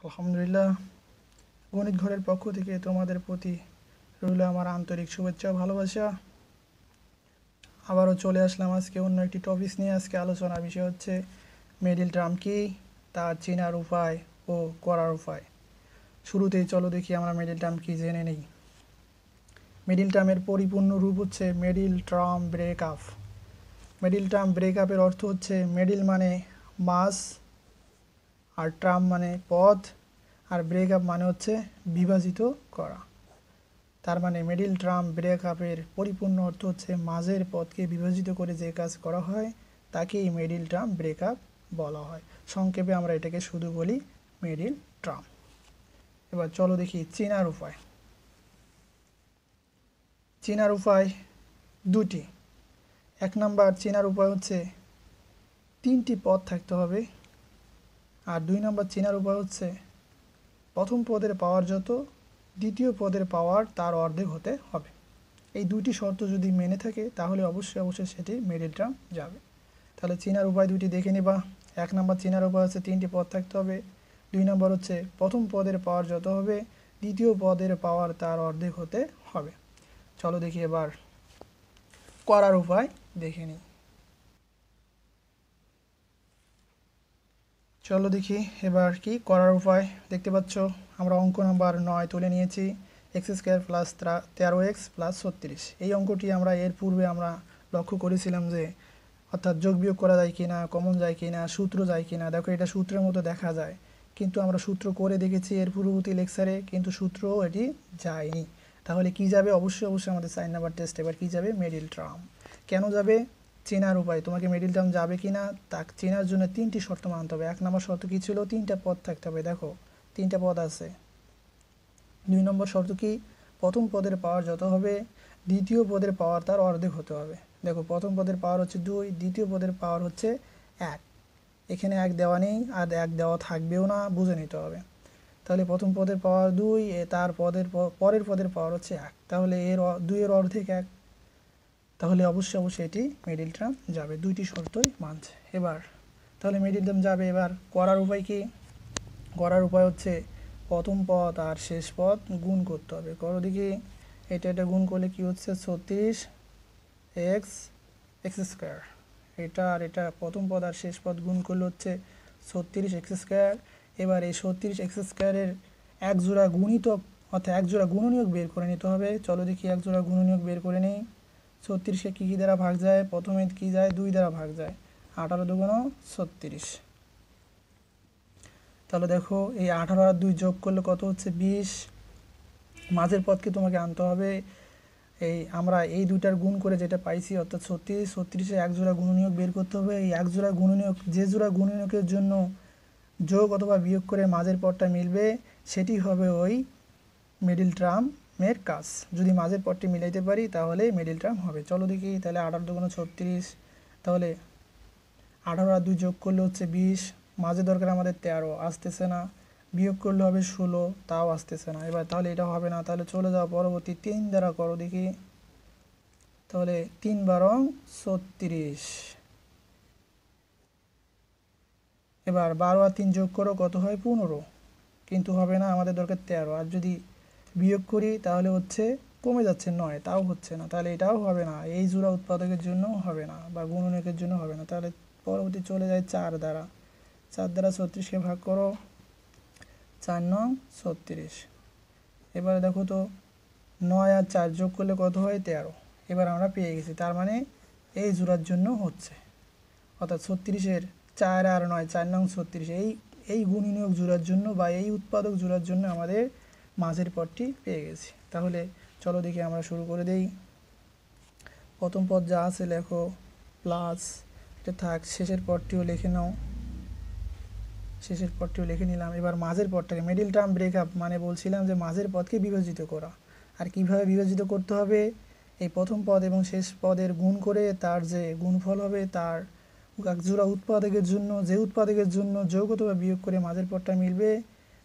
আলহামদুলিল্লাহ। গণিত ঘরের পক্ষ থেকে তোমাদের প্রতি রইল আমার আন্তরিক শুভেচ্ছা ও ভালোবাসা। আবারও চলে আসলাম আজকে অন্য একটি টপিক নিয়ে। আজকে আলোচনার বিষয় হচ্ছে মিডল টার্ম কি, তার চেনার উপায় ও করার উপায়। শুরুতেই চলো দেখি আমরা মিডল টার্ম কি জেনে নেই। মিডল টার্মের পরিপূর্ণ রূপ হচ্ছে middle term breakup. Middle term ব্রেকআপের অর্থ হচ্ছে মিডল মানে মাস, আর টার্ম মানে পদ, আর ব্রেকআপ মানে হচ্ছে বিভাজিত করা। তার মানে মিডল টার্ম ব্রেকআপের পরিপূর্ণ অর্থ হচ্ছে মাঝের পদকে বিভাজিত করে যে কাজ করা হয় তাকেই মিডল টার্ম ব্রেকআপ বলা হয়। সংক্ষেপে আমরা এটাকে শুধু বলি মিডল টার্ম। এবার চলো দেখি চেনার উপায়। চেনার উপায় দুটি। এক নাম্বার চেনার উপায় হচ্ছে তিনটি পদ থাকতে হবে, আর দুই নাম্বার চেনার উপায় হচ্ছে প্রথম পদের পাওয়ার যত, দ্বিতীয় পদের পাওয়ার তার অর্ধেক হতে হবে। এই দুটি শর্ত যদি মেনে থাকে তাহলে অবশ্যই সেটি মিডল টার্ম যাবে। তাহলে চেনার উপায় দুটি দেখে নিবা। এক নাম্বার চেনার উপায় হচ্ছে তিনটি পদ থাকতে হবে, দুই নাম্বার হচ্ছে প্রথম পদের পাওয়ার যত হবে, দ্বিতীয় পদের পাওয়ার তার অর্ধেক হতে হবে। চলো দেখি এবার করার উপায় দেখে নিই। চলো দেখি এবার কি করার উপায়। দেখতে পাচ্ছ আমরা অঙ্ক নাম্বার 9 তুলে নিয়েছি। X square plus 13x plus 36। এই অঙ্কটি আমরা এর পূর্বে আমরা লক্ষ্য করেছিলাম যে অর্থাৎ যোগ বিয়োগ করা যায় কিনা, কমন যায় কিনা, সূত্র যায় কিনা। দেখো এটা সূত্রের মতো দেখা যায়, কিন্তু আমরা সূত্র করে দেখেছি এর পূর্ববর্তী লেকচারে, কিন্তু সূত্রও এটি যায়নি। তাহলে কি যাবে? অবশ্যই আমাদের 4 নাম্বার টেস্ট এবার কি যাবে? Middle term. কেন যাবে? চেনার উপায়। তোমাকে মিডল টার্ম যাবে কিনা তা চেনার জন্য তিনটি শর্ত মানতে হবে। এক নম্বর শর্ত কি ছিল? তিনটা পদ থাকতে হবে। দেখো তিনটা পদ আছে। দুই নম্বর শর্ত কি? প্রথম পদের পাওয়ার যত হবে, দ্বিতীয় পদের পাওয়ার তার অর্ধেক হতে হবে। দেখো প্রথম পদের পাওয়ার হচ্ছে 2, দ্বিতীয় পদের পাওয়ার হচ্ছে 1। এখানে 1 দেওয়া নেই, আর 1 দেওয়া থাকবেও না, বুঝে নিতে হবে। তাহলে প্রথম পদের পাওয়ার 2, তার পরের পদের পাওয়ার হচ্ছে 1, তাহলে এর 2 এর অর্ধেক 1। তাহলে অবশ্যই এটি মিডল টার্ম যাবে, দুইটি শর্তই মানছে। এবার তাহলে মিডল টার্ম যাবে। এবার করার উপায় কি? করার উপায় হচ্ছে প্রথম পদ আর শেষ পদ গুণ করতে হবে। করো দেখি। এটা গুণ করলে কি হচ্ছে? 36x x square. এটা আর এটা প্রথম পদ আর শেষ পদ গুণ করলে হচ্ছে 36x স্কোয়ার। এবার এই 36x স্কোয়ারের এক জোড়া গুণিতক অর্থাৎ এক জোড়া গুণনীয়ক বের করে নিতে হবে। চলো দেখি এক জোড়া গুণনীয়ক বের করে নিই। 36কে কী দ্বারা ভাগ যায়? প্রথমে কি যায়? 2 দ্বারা ভাগ যায়। 18 দুগুণ 36। তাহলে দেখো এই 18 আর 2 যোগ করলে কত হচ্ছে? 20। মাঝের পদকে তোমাকে আনতে হবে। আমরা এই দুইটার গুণ করে যেটা পাইছি অর্থাৎ 36 এক জোড়া গুণনীয়ক বের করতে হবে। এই এক জোড়া গুণনীয়ক, যে জোড়া গুণনীয়কের জন্য যোগ অথবা বিয়োগ করে মাঝের পদটা মিলবে সেটি হবে ওই মিডল টার্মের কাজ। যদি মাঝের পদটি মিলাইতে পারি তাহলে মিডল টার্ম হবে। চলো দেখি। তাহলে 18 দুগুণ 36। তাহলে 18 আর 2 যোগ করলে হচ্ছে 20। মাঝে দরকার আমাদের 13, আসতেছে না। বিয়োগ করলে হবে 16, তাও আসতেছে না। এবার তাহলে এটা হবে না। তাহলে চলে যাও পরবর্তী 3 দ্বারা করো দেখি। তাহলে 3 বারং 36। এবার 12 আর 3 যোগ করো, কত হয়? 15। কিন্তু হবে না, আমাদের দরকার 13। আর যদি বিয়োগ করি তাহলে হচ্ছে কমে যাচ্ছে 9, তাও হচ্ছে না। তাহলে এটাও হবে না, এই জোড়া উৎপাদকের জন্য হবে না বা গুণনীয়কের জন্য হবে না। তাহলে পরবর্তী চলে যায় 4 দ্বারা। 4 দ্বারা 36কে ভাগ করো, 4 নং 36। এবারে দেখো তো 9 আর 4 যোগ করলে কত হয়? 13। এবার আমরা পেয়ে গেছি, তার মানে এই জোড়ার জন্য হচ্ছে, অর্থাৎ 36-এর 4 আর 9, 4 নং 36, এই গুণনীয়ক জোড়ার জন্য বা এই উৎপাদক জোড়ার জন্য আমাদের মাঝের পদটি পেয়ে গেছি। তাহলে চলো দেখি আমরা শুরু করে দেই। প্রথম পদ যা আছে লেখো, প্লাস এটা থাক, শেষের পদটিও লিখে নাও। শেষের পদটিও লিখে নিলাম। এবার মাঝের পদটাকে, মিডল টার্ম ব্রেকআপ মানে বলছিলাম যে মাঝের পদকে বিভাজিত করা। আর কিভাবে বিভাজিত করতে হবে? এই প্রথম পদ এবং শেষ পদের গুণ করে তার যে গুণফল হবে তার এক জোড়া উৎপাদকের জন্য, যে উৎপাদকের জন্য যোগ অথবা বিয়োগ করে মাঝের পদটা মিলবে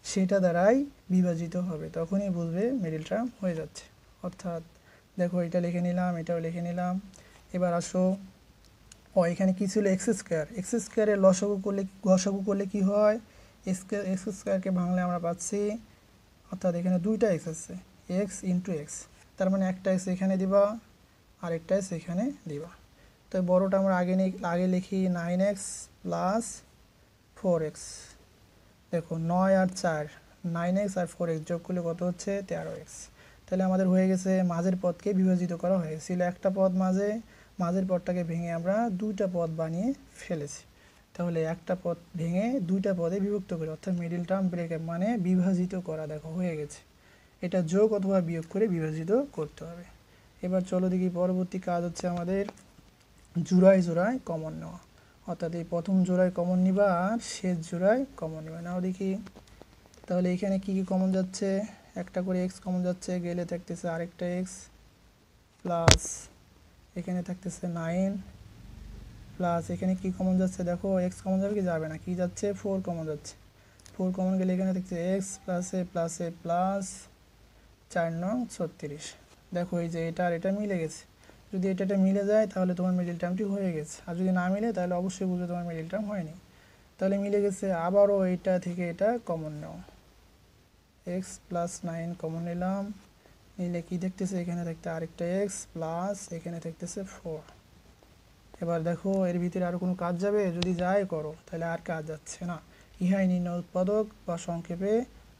সেটা দ্বারাই বিভাজিত হবে। তখনই বুঝবে মিডল টার্ম হয়ে যাচ্ছে। অর্থাৎ দেখো এটা লিখে নিলাম, এটাও লিখে নিলাম। এবার আসো, এখানে কি ছিল? X square. এক্স স্কোয়ারের গসাগু করলে কি হয়? এক্স স্কোয়ারকে ভাঙলে আমরা পাচ্ছি, অর্থাৎ এখানে দুইটা এক্স আছে, এক্স ইন্টু এক্স, তার মানে একটা এক্স এখানে দিবা আরেকটা এক্স এখানে দিবা। তো বড়টা আমরা আগে লিখি 9x প্লাস 4x। দেখো 9 আর 4, 9x আর 4x যোগ করলে কত হচ্ছে 13x। তাহলে আমাদের হয়ে গেছে মাঝের পদকে বিভাজিত করা হয়েছিল, একটা পদ মাঝের পদটাকে ভেঙে আমরা দুইটা পদ বানিয়ে ফেলেছি। তাহলে একটা পদ ভেঙে দুইটা পদে বিভক্ত করে, অর্থাৎ মিডিল টার্ম ব্রেকআপ মানে বিভাজিত করা, দেখো হয়ে গেছে। এটা যোগ অথবা বিয়োগ করে বিভাজিত করতে হবে। এবার চলো দেখি পরবর্তী কাজ হচ্ছে আমাদের জোড়ায় জোড়ায় কমন নেওয়া, অর্থাৎ এই প্রথম জোড়ায় কমন নিবা আর শেষ জোড়ায় কমন নিবা। নাও দেখি, তাহলে এখানে কি কি কমন যাচ্ছে, একটা করে এক্স কমন যাচ্ছে, গেলে থাকতেছে আরেকটা এক্স, প্লাস এখানে থাকতেছে 9, প্লাস এখানে কি কমন যাচ্ছে, দেখো এক্স কমন যাবে কি যাবে না, কি যাচ্ছে 4 কমন যাচ্ছে, 4 কমন গেলে এখানে থাকছে এক্স প্লাস এ প্লাস 4 নং 36। দেখো এই যে এটা আর এটা মিলে গেছে, যদি এটা মিলে যায় তাহলে তোমার মিডিল টার্মটি হয়ে গেছে, আর যদি না মিলে তাহলে অবশ্যই বুঝবে তোমার মিডিল টার্ম হয়নি। তাহলে মিলে গেছে, আবারও এইটা থেকে এটা কমন নাও, এক্স প্লাস 9 কমন নিলাম, নিলে কি দেখতেছে এখানে থাকতে আরেকটা এক্স প্লাস এখানে থাকতেছে 4। এবার দেখো এর ভিতরে আরও কোনো কাজ যাবে, যদি যায় করো, তাহলে আর কাজ যাচ্ছে না, ইহাই নির্ণয় উৎপাদক বা সংক্ষেপে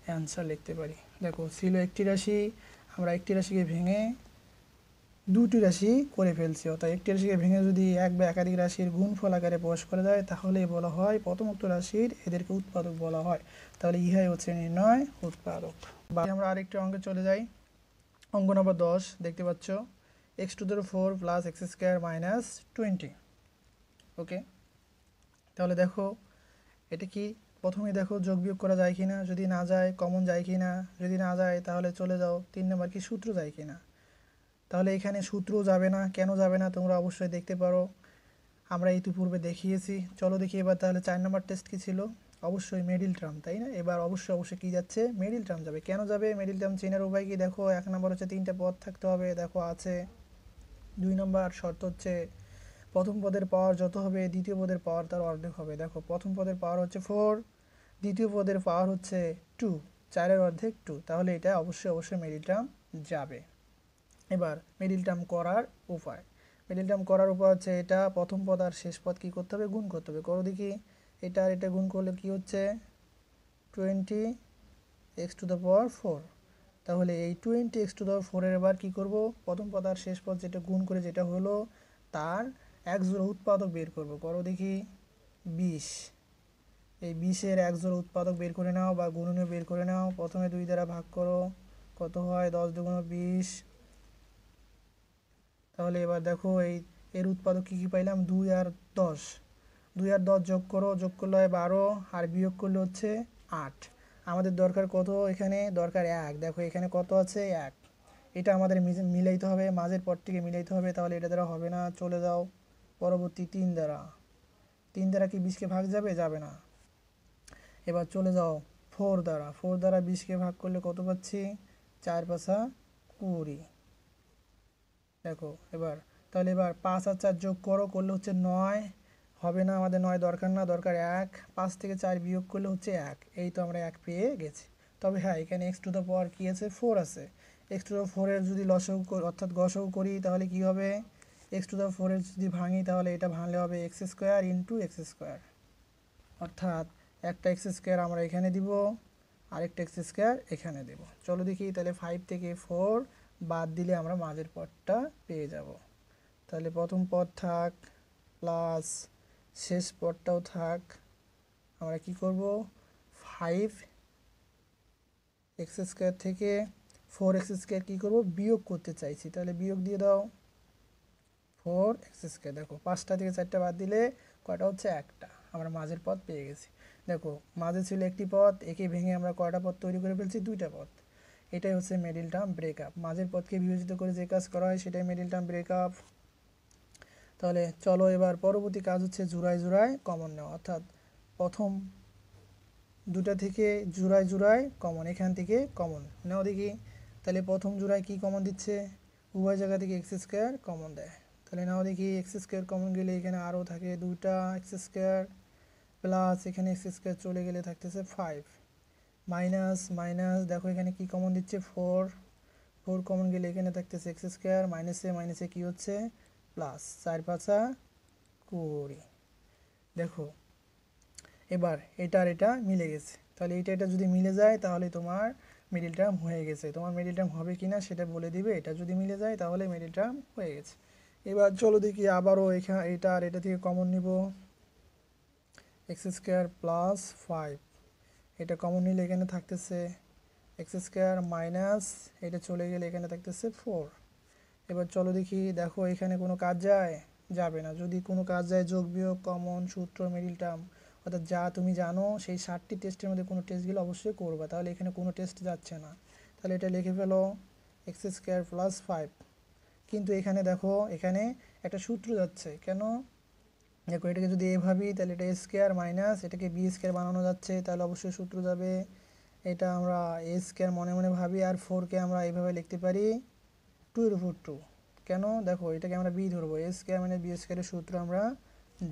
অ্যান্সার লিখতে পারি। দেখো ছিল একটি রাশি, আমরা একটি রাশিকে ভেঙে দুটি রাশি করে ফেলছি, অর্থাৎ একটি রাশিকে ভেঙে যদি এক বা একাধিক রাশির গুণফল আকারে প্রকাশ করা যায় তাহলে বলা হয় প্রথমোক্ত রাশির এদেরকে উৎপাদক বলা হয়। তাহলে ইহাই হচ্ছে নির্ণয় উৎপাদক। বা আমরা আরেকটি অঙ্কে চলে যাই, অঙ্ক নম্বর 10 দেখতে পাচ্ছ, x⁴ plus x square minus 20। ওকে, তাহলে দেখো এটা কি, প্রথমে দেখো যোগ বিয়োগ করা যায় কিনা, যদি না যায় কমন যায় কিনা, যদি না যায় তাহলে চলে যাও 3 নম্বর কি সূত্র যায় কিনা। তাহলে এখানে সূত্র যাবে না, কেন যাবে না তোমরা অবশ্যই দেখতে পারো, আমরা ইতিপূর্বে দেখিয়েছি। চলো দেখি এবার তাহলে 4 নম্বর টেস্ট কি ছিল, অবশ্যই মিডিল টার্ম, তাই না। এবার অবশ্যই কি যাচ্ছে, মিডিল টার্ম যাবে। কেন যাবে মিডিল টার্ম, চেনার উপায় কি, দেখো 1 নম্বর হচ্ছে 3টে পদ থাকতে হবে, দেখো আছে। 2 নম্বর শর্ত হচ্ছে প্রথম পদের পাওয়ার যত হবে দ্বিতীয় পদের পাওয়ার তার অর্ধেক হবে। দেখো প্রথম পদের পাওয়ার হচ্ছে 4, দ্বিতীয় পদের পাওয়ার হচ্ছে 2, 4-এর অর্ধেক 2, তাহলে এটা অবশ্যই মিডিল টার্ম যাবে। এবার মিডিল টার্ম করার উপায়, মিডিল টার্ম করার উপায় হচ্ছে এটা প্রথম পদ আর শেষ পদ কী করতে হবে, গুণ করতে হবে। করো দেখি, এটা আর এটা গুণ করলে কি হচ্ছে 20x⁴। তাহলে এই 20x⁴ এবার কী করব, প্রথম পদ আর শেষ পদ যেটা গুণ করে যেটা হলো তার এক জোড়া উৎপাদক বের করব। করো দেখি 20, এই 20-এর এক জোড়া উৎপাদক বের করে নাও বা গুণনীয় বের করে নাও। প্রথমে 2 দ্বারা ভাগ করো, কত হয় 10 দুগুণ 20। তাহলে এবার দেখো এর উৎপাদক কী কী পাইলাম, 2 আর 10, 2 আর 10 যোগ করো, যোগ করলে হয় 12 আর বিয়োগ করলে হচ্ছে 8। আমাদের দরকার কত, এখানে দরকার 1, দেখো এখানে কত আছে 1, এটা আমাদের মিলাইতে হবে, মাঝের পদটিকে মিলাইতে হবে, তাহলে এটা দ্বারা হবে না, চলে যাও পরবর্তী 3 দ্বারা। 3 দ্বারা কি 20কে ভাগ যাবে, যাবে না। এবার চলে যাও 4 দ্বারা, 4 দ্বারা 20কে ভাগ করলে কত পাচ্ছি, 4 5 20। দেখো এবার, তাহলে এবার 5 আর 4 যোগ করো, করলে হচ্ছে 9, হবে না, আমাদের 9 দরকার না, দরকার 1, 5 থেকে 4 বিয়োগ করলে হচ্ছে 1, এই তো আমরা 1 পেয়ে গেছি। তবে হ্যাঁ এখানে x⁴ কি আছে, 4 আছে, x⁴ এর যদি লসাগু অর্থাৎ গসাগু করি তাহলে কি হবে, x⁴ এর যদি ভাঙি তাহলে এটা ভাঙলে হবে x² ইন্টু x², অর্থাৎ একটা x² আমরা এখানে দিব আরেকটা x² এখানে দেব। চলো দেখি, তাহলে 5 থেকে 4 বাদ দিলে আমরা মাঝের পদটা পেয়ে যাব। তাহলে প্রথম পদ থাক প্লাস শেষ পদটাও থাক, আমরা কি করব 5x² থেকে 4x² কি করব, বিয়োগ করতে চাইছি, তাহলে বিয়োগ দিয়ে দাও 4x²। দেখো 5টা থেকে 4টা বাদ দিলে কয়টা হচ্ছে, একটা, আমরা মাঝের পদ পেয়ে গেছি। দেখো মাঝে ছিল একটি পদ, একে ভেঙে আমরা কয়টা পদ তৈরি করে ফেলছি, 2টা পদ। এটাই হচ্ছে মিডিল টার্ম ব্রেকআপ, মাঝের পদকে বিভাজিত করে যে কাজ করা হয় সেটাই মিডিল টার্ম ব্রেকআপ। তাহলে চলো এবার পরবর্তী কাজ হচ্ছে জোড়ায় জোড়ায় কমন নেওয়া, অর্থাৎ প্রথম দুটা থেকে জোড়ায় কমন, এখান থেকে কমন নাও দেখি। তাহলে প্রথম জোড়ায় কি কমন দিচ্ছে, উভয় জায়গা থেকে x² কমন দেয়। তাহলে নাও দেখি, x² কমন গেলে এখানে আরও থাকে 2টা x², প্লাস এখানে এক্স স্কোয়ার চলে গেলে থাকতেছে 5 মাইনাস মাইনাস দেখো এখানে কি কমন দিচ্ছে 4 4 কমন গেলে এখানে থাকতেছে এক্স স্কোয়ার মাইনাসে মাইনাসে কি হচ্ছে প্লাস 4 5 20 দেখো এবার এটা আর এটা মিলে গেছে তাহলে এটা যদি মিলে যায় তাহলে তোমার মিডিল টার্ম হয়ে গেছে তোমার মিডিল টার্ম হবে কিনা সেটা বলে দিবে এটা যদি মিলে যায় তাহলে মিডিল টার্ম হয়ে গেছে এবার চলো দেখি আবারও এখানে এটা আর এটা থেকে কমন নিব এক্স স্কোয়ার প্লাস 5 এটা কমন নিলে এখানে থাকতেছে এক্স স্কোয়ার মাইনাস এটা চলে গেলে এখানে থাকতেছে 4 এবার চলো দেখি দেখো এখানে কোনো কাজ যায় যাবে না যদি কোনো কাজ যায় যোগ বিয়োগ কমন সূত্র মিডিল টার্ম অর্থাৎ যা তুমি জানো সেই 60টি টেস্টের মধ্যে কোনো টেস্টগুলো অবশ্যই করবা তাহলে এখানে কোনো টেস্ট যাচ্ছে না তাহলে এটা লিখে ফেলো এক্স স্কোয়ার প্লাস 5 কিন্তু এখানে দেখো এখানে একটা সূত্র যাচ্ছে কেন দেখো এটাকে যদি এ ভাবি তাহলে এটা এ স্কোয়ার মাইনাস এটাকে বি স্কোয়ার বানানো যাচ্ছে তাহলে অবশ্যই সূত্র যাবে এটা আমরা এ স্কোয়ার মনে মনে ভাবি আর 4কে আমরা এইভাবে লিখতে পারি 2/2 কেন দেখো এটাকে আমরা বি ধরবো এ স্কোয়ার মানে বি স্কোয়ারের সূত্র আমরা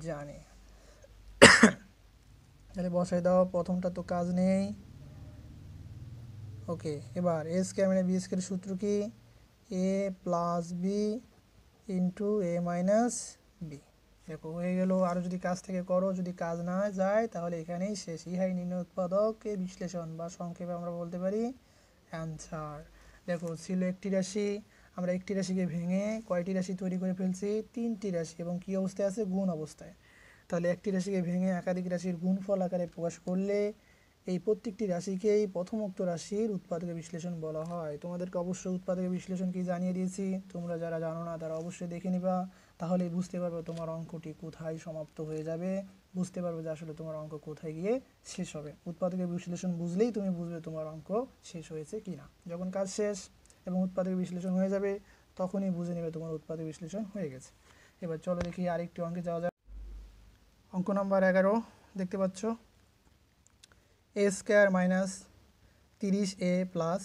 জানি তাহলে বসাই দাও প্রথমটা তো কাজ নেই ওকে এবার এ স্কোয়ার মানে বি স্কোয়ারের সূত্র কি এ প্লাস বি ইন্টু এ মাইনাস বি দেখো হয়ে গেল আরও যদি কাজ থেকে করো যদি কাজ না যায় তাহলে এখানেই শেষ ইহাই নির্ণয় উৎপাদকের বিশ্লেষণ বা সংক্ষেপে আমরা বলতে পারি অ্যান্সার দেখো ছিল একটি রাশি আমরা একটি রাশিকে ভেঙে কয়টি রাশি তৈরি করে ফেলছি 3টি রাশি এবং কী অবস্থায় আছে গুণ অবস্থায় তাহলে একটি রাশিকে ভেঙে একাধিক রাশির গুণফল আকারে প্রকাশ করলে এই প্রত্যেকটি রাশিকেই প্রথমোক্ত রাশির উৎপাদকের বিশ্লেষণ বলা হয় তোমাদেরকে অবশ্যই উৎপাদকের বিশ্লেষণ কি জানিয়ে দিয়েছি তোমরা যারা জানো না তারা অবশ্যই দেখে নিবা তাহলে বুঝতে পারবে তোমার অঙ্কটি কোথায় সমাপ্ত হয়ে যাবে বুঝতে পারবে যে আসলে তোমার অঙ্ক কোথায় গিয়ে শেষ হবে উৎপাদকের বিশ্লেষণ বুঝলেই তুমি বুঝবে তোমার অঙ্ক শেষ হয়েছে কিনা যখন কাজ শেষ এবং উৎপাদকের বিশ্লেষণ হয়ে যাবে তখনই বুঝে নেবে তোমার উৎপাদক বিশ্লেষণ হয়ে গেছে এবার চলো দেখি আরেকটি অঙ্কে যাওয়া যাক অঙ্ক নম্বর 11 দেখতে পাচ্ছ এ স্কোয়ার মাইনাস 30a প্লাস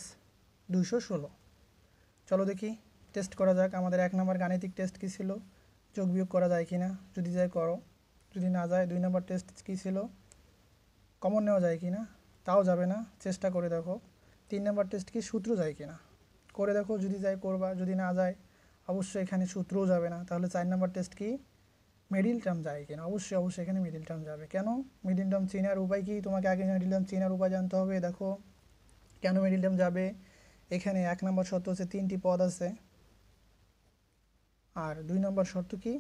216 চলো দেখি টেস্ট করা যাক আমাদের 1 নম্বর গাণিতিক টেস্ট কী ছিল যোগ বিয়োগ করা যায় কি না যদি যায় করো যদি না যায় 2 নম্বর টেস্ট কী ছিল কমন নেওয়া যায় কি না তাও যাবে না চেষ্টা করে দেখো 3 নম্বর টেস্ট কি সূত্র যায় কি না করে দেখো যদি যায় করবা যদি না যায় অবশ্যই এখানে সূত্রও যাবে না তাহলে 4 নম্বর টেস্ট কি মিডিল টার্ম যায় কিনা অবশ্যই অবশ্যই এখানে মিডিল টার্ম যাবে কেন মিডিল টার্ম চেনার উপায় কি তোমাকে আগে মিডিল টার্ম চেনার উপায় জানতে হবে দেখো কেন মিডিল টার্ম যাবে এখানে 1 নম্বর শর্ত হচ্ছে 3টি পদ আছে আর 2 নম্বর শর্ত কি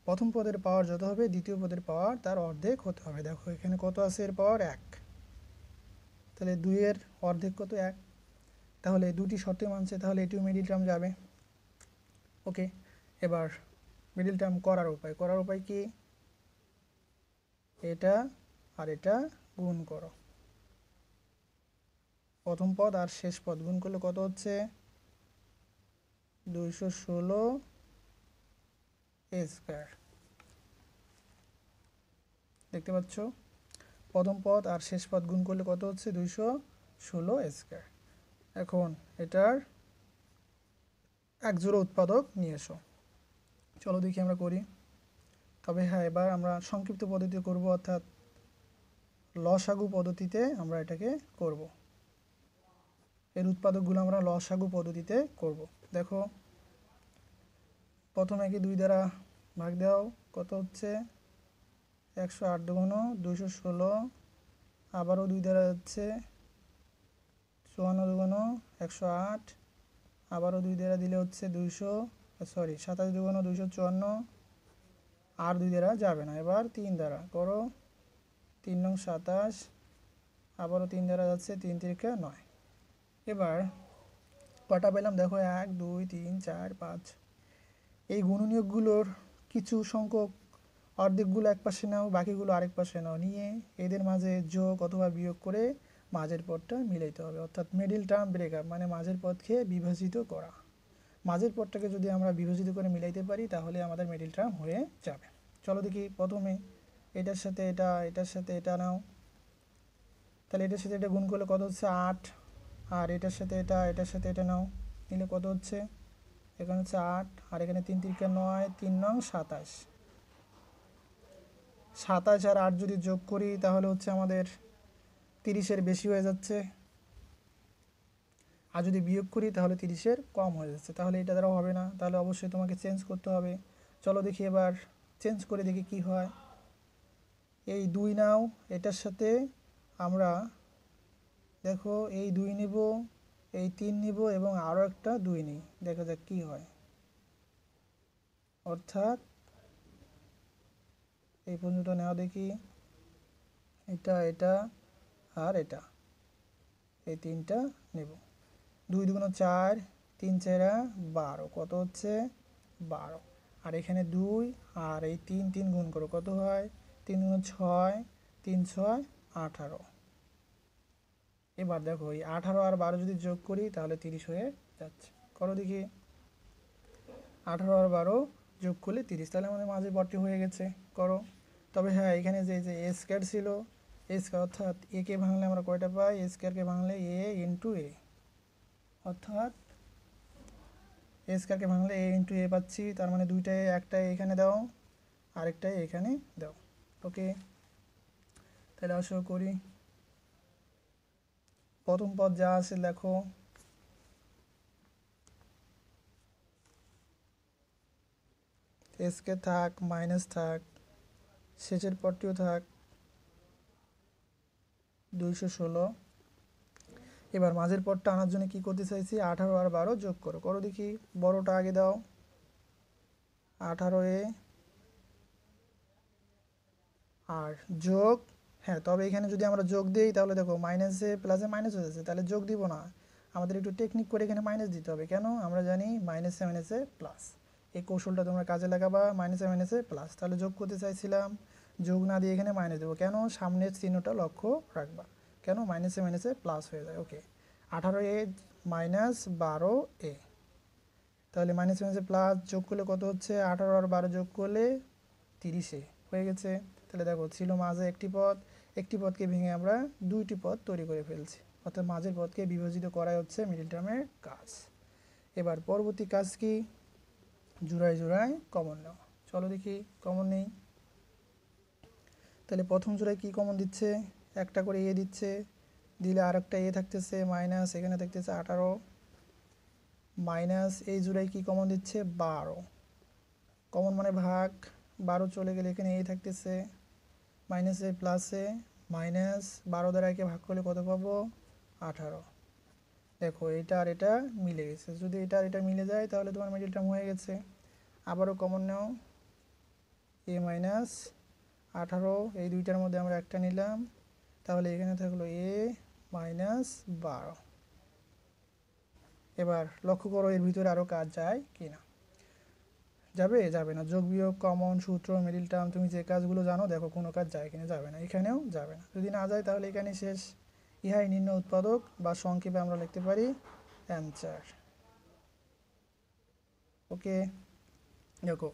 প্রথম পদের পাওয়ার যত হবে দ্বিতীয় পদের পাওয়ার তার অর্ধেক হতে হবে দেখো এখানে কত আছে এর পাওয়ার 1 তাহলে 2 এর অর্ধেক কত 1 তাহলে দুটি শর্তে মানছে তাহলে এটিও মিডিল টার্ম যাবে ওকে এবার মিডিল টার্ম করার উপায় কি এটা আর এটা গুণ করো প্রথম পদ আর শেষ পদ গুণ করলে কত হচ্ছে 216 এ স্কয়ার দেখতে পাচ্ছ প্রথম পদ আর শেষ পদ গুণ করলে কত হচ্ছে 216 এ স্কয়ার এখন এটার এক জোড়া উৎপাদক নিয়ে এসো চলো দেখি আমরা করি তবে হ্যাঁ এবার আমরা সংক্ষিপ্ত পদ্ধতিতে করব অর্থাৎ লসাগু পদ্ধতিতে আমরা এটাকে করব এর উৎপাদকগুলো আমরা লসাগু পদ্ধতিতে করব দেখো প্রথমে কি 2 দ্বারা ভাগ দাও কত হচ্ছে 108 দুগুণ 216 আবারও 2 দ্বারা যাচ্ছে 54 দুগুণ 108 আবারও 2 দ্বারা দিলে হচ্ছে 27 দুগুণ 254 আর 2 দ্বারা যাবে না এবার 3 দ্বারা করো 3 নং 27 আবারও 3 দ্বারা যাচ্ছে 3 তিরিকে 9 এবার কটা পেলাম দেখো 1 2 3 4 5 এই গুণনীয়কগুলোর কিছু সংখ্যক অর্ধেকগুলো এক পাশে নাও বাকিগুলো আরেক পাশে নাও নিয়ে এদের মাঝে যোগ অথবা বিয়োগ করে মাঝের পদটা মিলাইতে হবে অর্থাৎ মিডিল টার্ম ব্রেকআপ মানে মাঝের পদকে বিভাজিত করা মাঝের পদটাকে যদি আমরা বিভাজিত করে মিলাইতে পারি তাহলে আমাদের মিডিল টার্ম হয়ে যাবে চলো দেখি প্রথমে এটার সাথে এটা এটার সাথে এটা নাও তাহলে এটার সাথে এটা গুণ করলে কত হচ্ছে 8 আর এটার সাথে এটা এটার সাথে এটা নাও নিলে কত হচ্ছে এখানে হচ্ছে 8 আর এখানে 3 তিরিকে 9 3 নং 27 27 আর 8 যদি যোগ করি তাহলে হচ্ছে আমাদের 30-এর বেশি হয়ে যাচ্ছে, আর যদি বিয়োগ করি তাহলে 30-এর কম হয়ে যাচ্ছে। তাহলে এটা দ্বারা হবে না, তাহলে অবশ্যই তোমাকে চেঞ্জ করতে হবে। চলো দেখি এবার চেঞ্জ করে দেখি কি হয়। এই 2 নাও, এটার সাথে আমরা দেখো এই 2 নিব, এই 3 নিব এবং আরও একটা 2 নিই, দেখা যাক কি হয়। অর্থাৎ এই পর্যন্ত নেওয়া দেখি, এটা এটা আর এটা, এই 3টা নেব। 2 দুগুণ 4, 3 4 12, কত হচ্ছে 12। আর এখানে 2 আর এই 3 3 গুণ করো, কত হয় 3 গুণ 6, 3 6 18। এবার দেখো এই 18 আর 12 যদি যোগ করি তাহলে 30 হয়ে যাচ্ছে। করো দেখি, 18 আর 12 যোগ করলে 30, তাহলে আমাদের মাঝে বর্তি হয়ে গেছে। করো। তবে হ্যাঁ, এখানে যে যে এ স্কোয়ার ছিল, এ স্কোয়ার অর্থাৎ এ কে ভাঙলে আমরা কয়টা পাই, এ স্কোয়ারকে ভাঙলে এ ইন্টু এ, অর্থাৎ এ স্কোয়ারকে ভাঙলে এ ইন্টু এ পাচ্ছি। তার মানে দুইটায়, একটা এখানে দাও আরেকটাই এখানে দাও। ওকে, তাহলে আসো করি। প্রথম পদ যা আছে দেখো, এসকে থাক, মাইনাস থাক, শেষের পদটিও থাক 216। এবার মাঝের পদটা আনার জন্য কি করতে চাইছি, 18 আর 12 যোগ করো। করো দেখি, বড়টা আগে দাও, 18 এ আর যোগ, হ্যাঁ তবে এখানে যদি আমরা যোগ দিই তাহলে দেখো মাইনাসে প্লাসে মাইনাস হয়ে যাচ্ছে, তাহলে যোগ দিব না, আমাদের একটু টেকনিক করে এখানে মাইনাস দিতে হবে। কেন, আমরা জানি মাইনাসে মাইনাসে প্লাস, এই কৌশলটা তোমরা কাজে লাগাবা। মাইনাসে মাইনাসে প্লাস, তাহলে যোগ করতে চাইছিলাম, যোগ না দিয়ে এখানে মাইনাস দেবো। কেন, সামনের চিহ্নটা লক্ষ্য রাখবা, কেন মাইনাসে মাইনাসে প্লাস হয়ে যায়। ওকে, 18 এ মাইনাস 12 এ, তাহলে মাইনাসে মাইনাসে প্লাস, যোগ করলে কত হচ্ছে, 18 আর 12 যোগ করলে 30 হয়ে গেছে। তাহলে দেখো ছিল মাঝে একটি পদ, একটি পদকে ভেঙে আমরা দুইটি পদ তৈরি করে ফেলছি, অর্থাৎ মাঝের পদকে বিভাজিত করাই হচ্ছে মিডিল টার্মের কাজ। এবার পরবর্তী কাজ কি, জোড়ায় জোড়ায় কমন নেওয়া। চলো দেখি কমন নেই। তাহলে প্রথম জোড়ায় কি কমন দিচ্ছে, একটা করে এ দিচ্ছে, দিলে আর একটা এ থাকতেছে মাইনাস, এখানে থাকতেছে 18 মাইনাস, এই জোড়ায় কি কমন দিচ্ছে 12, কমন মানে ভাগ, 12 চলে গেলে এখানে এই থাকতেছে মাইনাসে প্লাসে, মাইনাস 12 দ্বারা একে ভাগ করলে কত পাবো 18। দেখো এটা আর এটা মিলে গেছে, যদি এটা আর এটা মিলে যায় তাহলে তোমার মিডিল টার্ম হয়ে গেছে। আবারও কমন নাও, এ মাইনাস 18, এই দুইটার মধ্যে আমরা একটা নিলাম, তাহলে এখানে থাকলো এ মাইনাস 12। এবার লক্ষ্য করো এর ভিতরে আরও কাজ যায় কি না, যাবে যাবে না, যোগ বিয়োগ কমন সূত্র মিডিল টার্ম তুমি যে কাজগুলো জানো দেখো কোনো কাজ যায় কিনা, যাবে না, এখানেও যাবে না। যদি না যায় তাহলে এখানে শেষ। ইহাই নির্ণয় উৎপাদক, বা সংক্ষেপে আমরা লিখতে পারি অ্যান্সার। ওকে, দেখো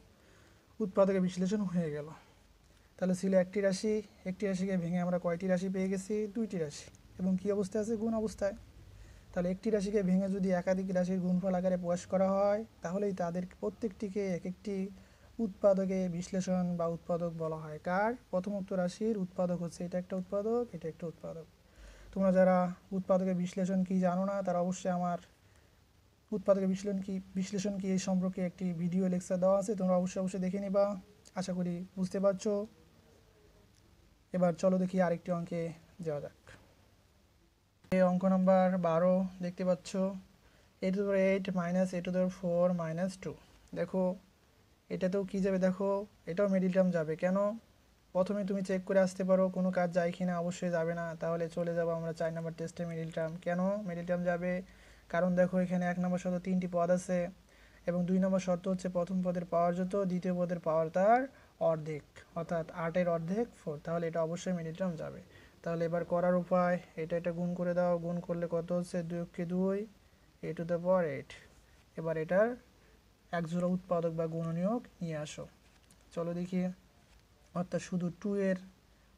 উৎপাদকের বিশ্লেষণ হয়ে গেল। তাহলে ছিল একটি রাশি, একটি রাশিকে ভেঙে আমরা কয়টি রাশি পেয়ে গেছি, দুইটি রাশি, এবং কি অবস্থায় আছে, গুণ অবস্থায়। তাহলে একটি রাশিকে ভেঙে যদি একাধিক রাশির গুণফল আকারে প্রকাশ করা হয় তাহলেই তাদের প্রত্যেকটিকে এক একটি উৎপাদকে বিশ্লেষণ বা উৎপাদক বলা হয়। কার, প্রথমোক্ত রাশির উৎপাদক হচ্ছে এটা একটা উৎপাদক, এটা একটা উৎপাদক। তোমরা যারা উৎপাদকের বিশ্লেষণ কি জানো না তারা অবশ্যই আমার উৎপাদকের বিশ্লেষণ কি এই সম্পর্কে একটি ভিডিও লেকচার দেওয়া আছে, তোমরা অবশ্যই দেখে নিবা। আশা করি বুঝতে পারছো। এবার চলো দেখি আরেকটি অঙ্কে যাওয়া যাক। অঙ্ক নাম্বার 12 দেখতে পাচ্ছ, A to the 8 minus A to the 4 minus 2। দেখো এটাতেও কি যাবে, দেখো এটাও মিডিল টার্ম যাবে। কেন, প্রথমে তুমি চেক করে আসতে পারো কোনো কাজ যায় কি না, অবশ্যই যাবে না। তাহলে চলে যাবো আমরা 4 নম্বর টেস্টে মিডিল টার্ম। কেন মিডিল টার্ম যাবে, কারণ দেখো এখানে 1 নম্বর শর্ত 3টি পদ আছে, এবং 2 নম্বর শর্ত হচ্ছে প্রথম পদের পাওয়ার যত, দ্বিতীয় পদের পাওয়ার তার অর্ধেক, অর্থাৎ 8-এর অর্ধেক 4, তাহলে এটা অবশ্যই মিডিল টার্ম যাবে। তাহলে এবার করার উপায়, এটা গুণ করে দাও, গুণ করলে কত হচ্ছে 2 এ টু দ্য পাওয়ার 8। এবার এটার এক জোড়া উৎপাদক বা গুণনীয়ক নিয়ে আসো। চলো দেখি, অর্থাৎ শুধু 2 এর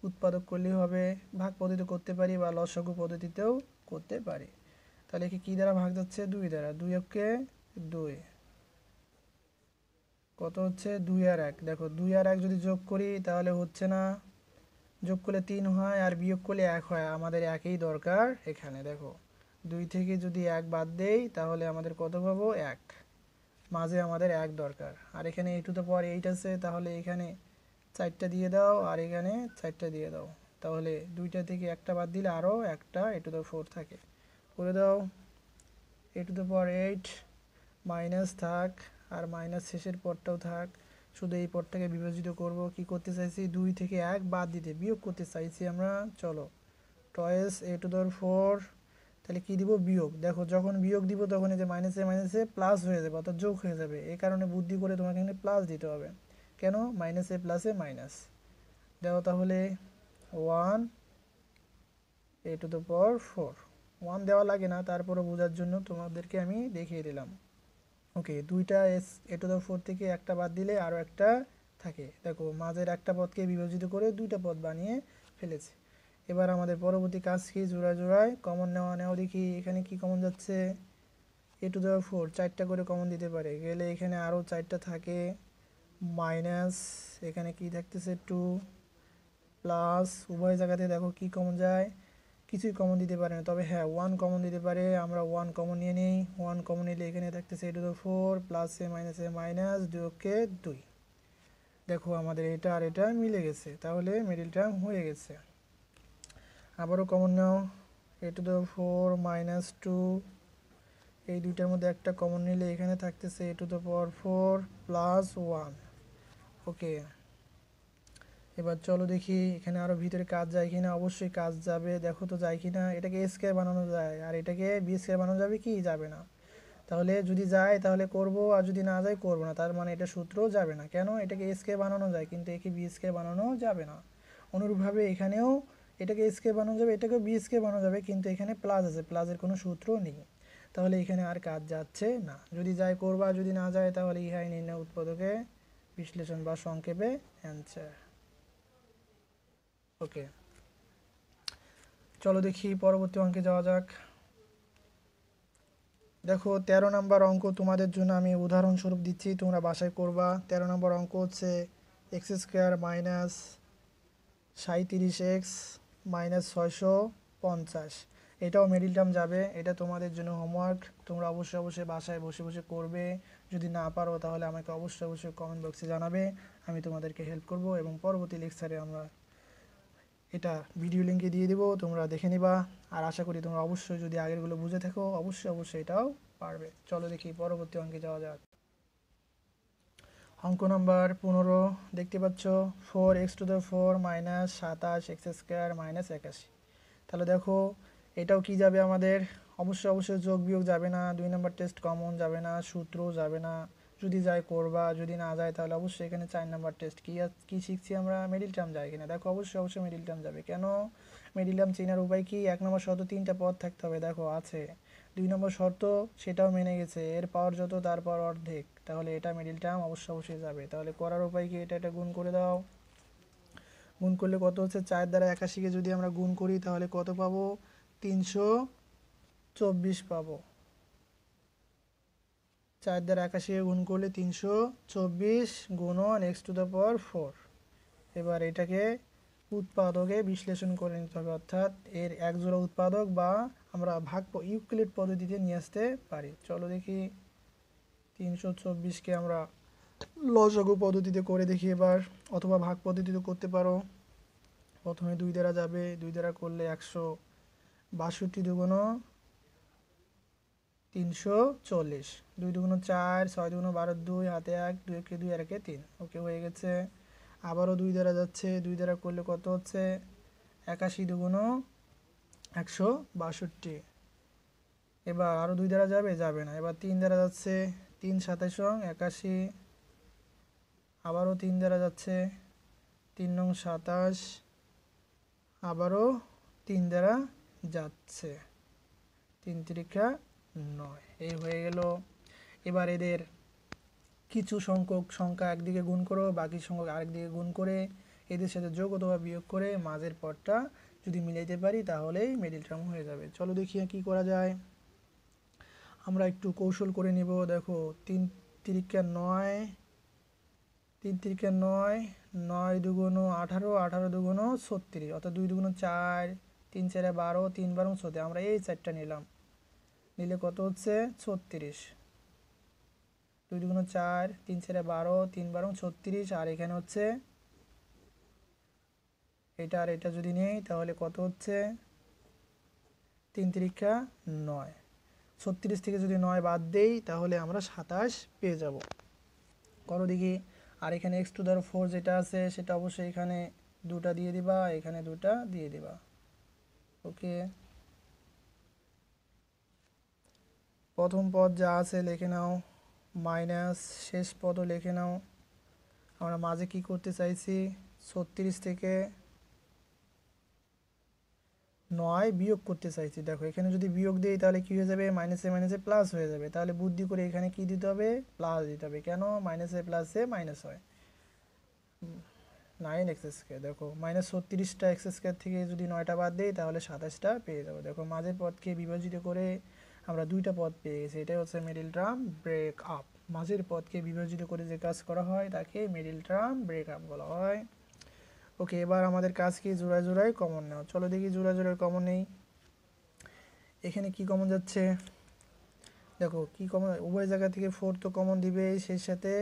উৎপাদক করলেই হবে, ভাগ পদ্ধতিতে করতে পারি বা লসাগু পদ্ধতিতেও করতে পারি। তাহলে কি দ্বারা ভাগ যাচ্ছে, 2 দ্বারা, 2 একে 2, কত হচ্ছে 2 আর 1। দেখো 2 আর 1 যদি যোগ করি তাহলে হচ্ছে না, যোগ করলে 3 হয় আর বিয়োগ করলে 1 হয়, আমাদের একই দরকার এখানে। দেখো 2 থেকে যদি 1 বাদ দেই তাহলে আমাদের কত পাবো, 1। মাঝে আমাদের 1 দরকার। আর এখানে a⁴ আছে, তাহলে এখানে 4টা দিয়ে দাও আর এখানে 4টা দিয়ে দাও, তাহলে 2টা থেকে একটা বাদ দিলে আরও একটা a⁴ থাকে। করে দাও a⁴ মাইনাস থাক আর মাইনাস শেষের পদটাও থাক, শুধু এই পদটাকে বিভাজিত করব। কি করতে চাইছি, 2 থেকে 1 বাদ দিতে বিয়োগ করতে চাইছি আমরা। চলো টয়েস a⁴, তাহলে কি দিব, বিয়োগ। দেখো যখন বিয়োগ দিব তখন এই যে মাইনাসে মাইনাসে প্লাস হয়ে যাবে, অর্থাৎ যোগ হয়ে যাবে। এই কারণে বুদ্ধি করে তোমাকে এখানে প্লাস দিতে হবে। কেন, মাইনাসে প্লাসে মাইনাস। দেখো তাহলে 1 a⁴, 1 দেওয়া লাগে না, তারপরে বোঝার জন্য তোমাদেরকে আমি দেখিয়ে দিলাম। ওকে, দুইটা a⁴ থেকে একটা বাদ দিলে আরও একটা থাকে। দেখো মাঝের একটা পদকে বিভাজিত করে দুইটা পদ বানিয়ে ফেলেছে। এবার আমাদের পরবর্তী কাজ কি, জোড়ায় জোড়ায় কমন নেওয়া দেখি। এখানে কি কমন যাচ্ছে, a⁴ 4টা করে কমন দিতে পারে, গেলে এখানে আরও 4টা থাকে, মাইনাস এখানে কি থাকতেছে 2, প্লাস উভয় জায়গাতে দেখো কি কমন যায়, কিছুই কমন দিতে পারে না, তবে হ্যাঁ 1 কমন দিতে পারে। আমরা 1 কমন নিয়ে নিই। 1 কমন নিলে এখানে থাকতেছে a⁴, প্লাসে মাইনাসে মাইনাস, 2কে 2। দেখো আমাদের এটা আর এটা মিলে গেছে, তাহলে মিডিল টার্ম হয়ে গেছে। আবারও কমন নাও, a⁴ মাইনাস 2, এই দুইটার মধ্যে একটা কমন নিলে এখানে থাকতেছে a⁴ প্লাস 1। ওকে, এবার চলো দেখি এখানে আরও ভিতরে কাজ যায় কিনা। অবশ্যই কাজ যাবে, দেখো তো যায় কিনা। এটাকে a² বানানো যায় আর এটাকে b² বানানো যাবে কি, যাবে না। তাহলে যদি যায় তাহলে করব, আর যদি না যায় করব না, তার মানে এটা সূত্রও যাবে না। কেন, এটাকে a² বানানো যায় কিন্তু একে b² বানানো যাবে না। অনুরূপভাবে এখানেও এটাকে a² বানানো যাবে, এটাকেও b² বানানো যাবে, কিন্তু এখানে প্লাস আছে, প্লাসের কোনো সূত্র নেই, তাহলে এখানে আর কাজ যাচ্ছে না। যদি যায় করবা, যদি না যায় তাহলে ইহাই নির্ণয় উৎপাদকে বিশ্লেষণ বা সংক্ষেপে অ্যান্সার। ওকে, চলো দেখি পরবর্তী অঙ্কে যাওয়া যাক। দেখো 13 নম্বর অঙ্ক তোমাদের জন্য আমি উদাহরণস্বরূপ দিচ্ছি, তোমরা বাসায় করবা। 13 নম্বর অঙ্ক হচ্ছে x² মাইনাস 37x মাইনাস 650। এটাও মিডিল টার্ম যাবে, এটা তোমাদের জন্য হোমওয়ার্ক, তোমরা অবশ্যই বাসায় বসে বসে করবে। যদি না পারো তাহলে আমাকে অবশ্যই কমেন্ট বক্সে জানাবে, আমি তোমাদেরকে হেল্প করব এবং পরবর্তী লেকচারে আমরা এটা ভিডিও লিঙ্কে দিয়ে দেবো, তোমরা দেখে নিবা। আর আশা করি তোমরা অবশ্যই যদি আগেরগুলো বুঝে থাকো অবশ্যই এটাও পারবে। চলো দেখি পরবর্তী অঙ্কে যাওয়া যাক। অঙ্ক নাম্বার 15 দেখতে পাচ্ছ, 4x⁴ মাইনাস 27x² মাইনাস 81। তাহলে দেখো এটাও কি যাবে আমাদের, অবশ্যই যোগ বিয়োগ যাবে না, 2 নম্বর টেস্ট কমন যাবে না, সূত্রও যাবে না। যদি যায় করবা, যদি না যায় তাহলে অবশ্যই এখানে 4 নম্বর টেস্ট কি শিখছি আমরা, মিডিল টার্ম যায় কিনা। দেখো অবশ্যই মিডিল টার্ম যাবে। কেন, মিডিল টার্ম চেনার উপায় কি, 1 নম্বর শর্ত 3টা পদ থাকতে হবে, দেখো আছে। 2 নম্বর শর্ত সেটাও মেনে গেছে, এর পাওয়ার যত তার পাওয়ার অর্ধেক, তাহলে এটা মিডিল টার্ম অবশ্যই যাবে। তাহলে করার উপায় কি, এটা গুণ করে দাও। গুণ করলে কত হচ্ছে, 4 দ্বারা 81কে যদি আমরা গুণ করি তাহলে কত পাবো, 324 পাবো। 4 দ্বারা 81কে গুণ করলে 324 গুণন x⁴। এবার এটাকে উৎপাদকে বিশ্লেষণ করে নিতে হবে, অর্থাৎ এর এক জোড়া উৎপাদক বা আমরা ইউক্লিড পদ্ধতিতে নিয়ে আসতে পারি। চলো দেখি 324কে আমরা লসাগু পদ্ধতিতে করে দেখি এবার, অথবা ভাগ পদ্ধতিতে করতে পারো। প্রথমে 2 দ্বারা যাবে, 2 দ্বারা করলে 162 দুগুণ 340, 2 দুগুণ 4, 6 দুগুণ 12, 2 হাতে 1, 2 একে 2 আর একে 3। ওকে, হয়ে গেছে। আবারও 2 দ্বারা যাচ্ছে, 2 দ্বারা করলে কত হচ্ছে, 81 দুগুণ 162। এবার আরও 2 দ্বারা যাবে না। এবার 3 দ্বারা যাচ্ছে, 3 27 81। আবারও 3 দ্বারা যাচ্ছে, 3 নং 27। আবারও 3 দ্বারা যাচ্ছে, 3 তিরিকা 9। এই হয়ে গেল। এবার এদের কিছু সংখ্যা একদিকে গুণ করো, বাকি সংখ্যক আরেকদিকে গুণ করে এদের সাথে যোগ অথবা বিয়োগ করে মাঝের পদটা যদি মিলাইতে পারি তাহলেই মিডিল টার্ম হয়ে যাবে। চলো দেখি কি করা যায়। আমরা একটু কৌশল করে নিব। দেখো 3 তিরিকা 9, তিন তিরিকে নয়, নয় দুগুণ 18, 18 দুগুণ 36, অর্থাৎ 2 দুগুণ 4, 3 4 12, 3 12 14। আমরা এই চারটা নিলাম, নিলে কত হচ্ছে 36। 2 দুগুণ 4, 3 4 12, 3 12 36, আর এখানে হচ্ছে এটা আর এটা যদি নেই তাহলে কত হচ্ছে 3 তিরিকা 9। 36 থেকে যদি 9 বাদ দেই তাহলে আমরা 27 পেয়ে যাব। করো দেখি। আর এখানে x⁴ যেটা আছে সেটা অবশ্যই এখানে দুটা দিয়ে দিবা, এখানে দুটা দিয়ে দিবা। ওকে, প্রথম পদ যা আছে লিখে নাও, মাইনাস শেষ পদও লিখে নাও। আমরা মাঝে কি করতে চাইছি, 36 থেকে 9 বিয়োগ করতে চাইছি। দেখো এখানে যদি বিয়োগ দিই তাহলে কি হয়ে যাবে, মাইনাসে মাইনাসে প্লাস হয়ে যাবে। তাহলে বুদ্ধি করে এখানে কি দিতে হবে, প্লাস দিতে হবে। কেন, মাইনাসে প্লাসে মাইনাস হয়। 9x², দেখো -36টা x² থেকে যদি 9টা বাদ দিই তাহলে 27টা পেয়ে যাবো। দেখো মাঝের পদকে বিভাজিত করে আমরা দুইটা পদ পেয়ে গেছি, এটাই হচ্ছে মিডিল টার্ম ব্রেক আপ। মাঝের পদকে বিভাজিত করে যে কাজ করা হয় তাকে মিডিল টার্ম ব্রেক আপ বলা হয়। ওকে, এবার আমাদের কাজ কি, জোড়ায় জোড়ায় কমন নেওয়া। চলো দেখি জোড়ায় জোড়ায় কমন নেই। এখানে কি কমন যাচ্ছে, দেখো কি কমন, উভয় জায়গা থেকে 4 তো কমন দিবে, সেই সাথে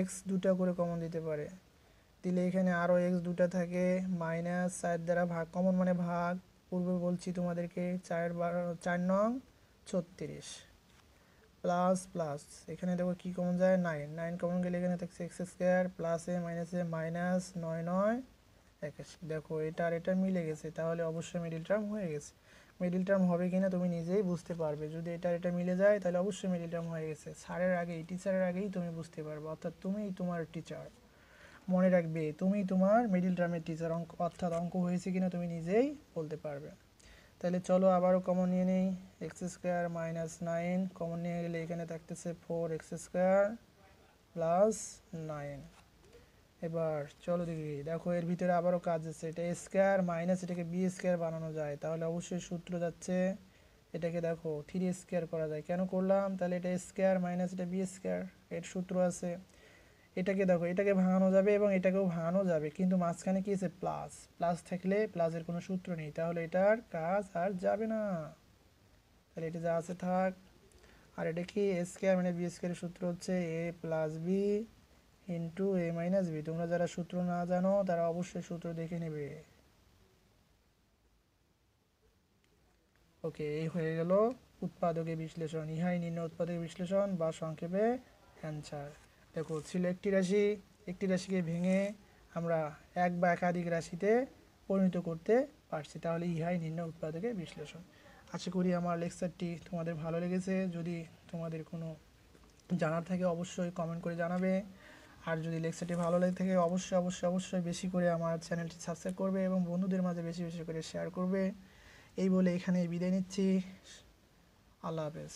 x দুটা করে কমন দিতে পারে। দিলে এখানে আরও x দুটা থাকে, -4 দ্বারা ভাগ, কমন মানে ভাগ। পূর্বে বলছি তোমাদেরকে 4 4 নং 36, প্লাস প্লাস এখানে দেখো কি কমন যায়, 9, 9 কমন গেলে এখানে থাকছে x², প্লাসে মাইনাসে মাইনাস, 9 9 21। দেখো এটা আর এটা মিলে গেছে, তাহলে অবশ্যই মিডিল টার্ম হয়ে গেছে। মিডিল টার্ম হবে কিনা তুমি নিজেই বুঝতে পারবে, যদি এটা এটা মিলে যায় তাহলে অবশ্যই মিডিল টার্ম হয়ে গেছে। স্যারের আগেই, টিচারের আগেই তুমি বুঝতে পারবে, অর্থাৎ তুমিই তোমার টিচার। মনে রাখবে, তুমি তোমার মিডিল টার্মের টিচার, অর্থাৎ অঙ্ক হয়েছে কিনা তুমি নিজেই বলতে পারবে। তাহলে চলো আবারও কমন নিয়ে নেই, x² -9 কমন নিয়ে গেলে এখানে থাকতেছে 4x² প্লাস 9। এবার চলো দেখি, দেখো এর ভিতরে আবারও কাজ আছে, এটা স্কোয়ার মাইনাস এটাকে b² বানানো যায়, তাহলে অবশ্যই সূত্র যাচ্ছে এটাকে দেখো 3² করা যায়। কেন করলাম, তাহলে এটা স্কোয়ার মাইনাস এটা b², এর সূত্র আছে। এটাকে দেখো, এটাকে ভাঙানো যাবে এবং এটাকেও ভাঙানো যাবে, কিন্তু মাঝখানে কি আছে, প্লাস। প্লাস থাকলে প্লাসের কোনো সূত্র নেই, তাহলে এটার কাজ আর যাবে না, তাহলে এটা যা আছে থাক। আর এটা কি স্কোয়ার মানে b² সূত্র হচ্ছে a plus B into a minus B. তোমরা যারা সূত্র না জানো তারা অবশ্যই সূত্র দেখে নেবে। ওকে, এই হয়ে গেল উৎপাদকের বিশ্লেষণ, ইহাই নিম্ন উৎপাদকের বিশ্লেষণ বা সংক্ষেপে অ্যান্সার। দেখো ছিল একটি রাশি, একটি রাশিকে ভেঙে আমরা এক বা একাধিক রাশিতে পরিণত করতে পারছি, তাহলে ইহাই নিম্ন উৎপাদকের বিশ্লেষণ। আশা করি আমার লেকচারটি তোমাদের ভালো লেগেছে। যদি তোমাদের কোনো জানার থাকে অবশ্যই কমেন্ট করে জানাবে। আর যদি লেকচারটি ভালো লেগে থাকে অবশ্যই অবশ্যই অবশ্যই বেশি করে আমার চ্যানেলটি সাবস্ক্রাইব করবে এবং বন্ধুদের মাঝে বেশি বেশি করে শেয়ার করবে। এই বলে এখানে বিদায় নিচ্ছি, আল্লাহ হাফেজ।